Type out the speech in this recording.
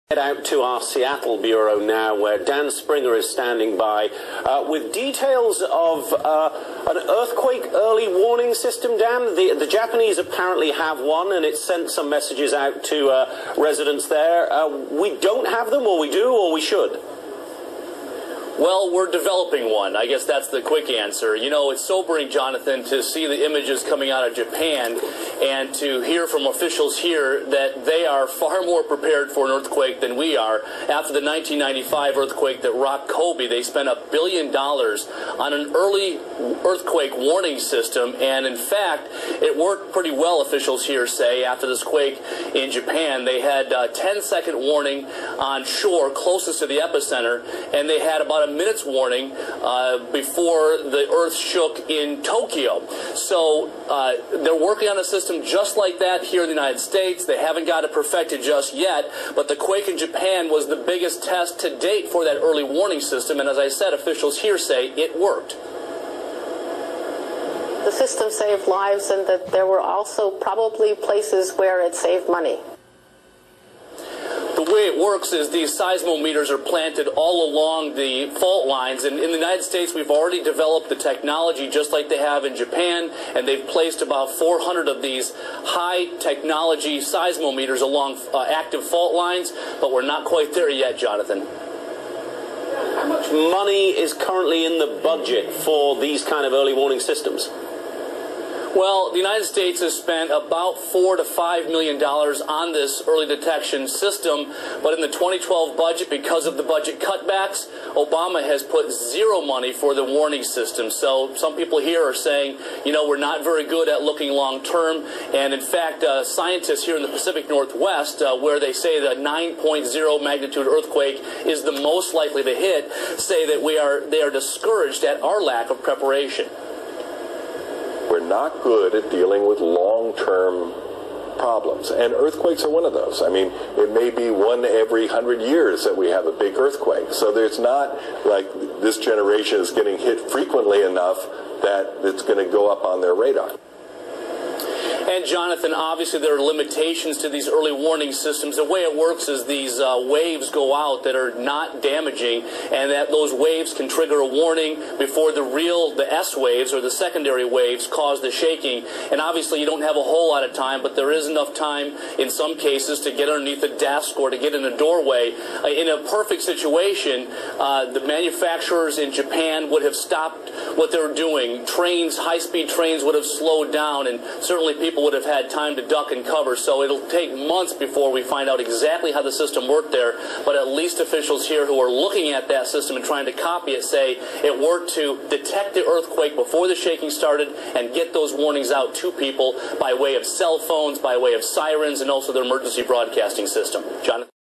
Head out to our Seattle bureau now, where Dan Springer is standing by with details of an earthquake early warning system. Dan, the Japanese apparently have one, and it sent some messages out to residents there. We don't have them, or we do, or we should? Well, we're developing one. I guess that's the quick answer. You know, it's sobering, Jonathan, to see the images coming out of Japan and to hear from officials here that they are far more prepared for an earthquake than we are. After the 1995 earthquake that rocked Kobe, they spent $1 billion on an early earthquake warning system, and in fact, it worked pretty well, officials here say. After this quake in Japan, they had a 10-second warning on shore closest to the epicenter, and they had about a minute's warning before the earth shook in Tokyo. So they're working on a system just like that here in the United States. They haven't got it perfected just yet, but the quake in Japan was the biggest test to date for that early warning system, and as I said, officials here say it worked. The system saved lives, and that there were also probably places where it saved money. The way it works is these seismometers are planted all along the fault lines, and in the United States we've already developed the technology just like they have in Japan, and they've placed about 400 of these high technology seismometers along active fault lines, but we're not quite there yet, Jonathan. How much money is currently in the budget for these kind of early warning systems? Well, the United States has spent about $4 to $5 million on this early detection system, but in the 2012 budget, because of the budget cutbacks, Obama has put zero money for the warning system. So some people here are saying, you know, we're not very good at looking long term, and in fact, scientists here in the Pacific Northwest, where they say the 9.0 magnitude earthquake is the most likely to hit, say that they are discouraged at our lack of preparation. We're not good at dealing with long-term problems, and earthquakes are one of those. I mean, it may be one every 100 years that we have a big earthquake, so there's not like this generation is getting hit frequently enough that it's going to go up on their radar. And Jonathan, obviously there are limitations to these early warning systems. The way it works is these waves go out that are not damaging, and that those waves can trigger a warning before the S waves or the secondary waves cause the shaking. And obviously you don't have a whole lot of time, but there is enough time in some cases to get underneath a desk or to get in a doorway. In a perfect situation, the manufacturers in Japan would have stopped what they were doing. Trains, high-speed trains would have slowed down, and certainly people would have had time to duck and cover. So it'll take months before we find out exactly how the system worked there, but at least officials here who are looking at that system and trying to copy it say it worked to detect the earthquake before the shaking started and get those warnings out to people by way of cell phones, by way of sirens, and also their emergency broadcasting system. Jonathan?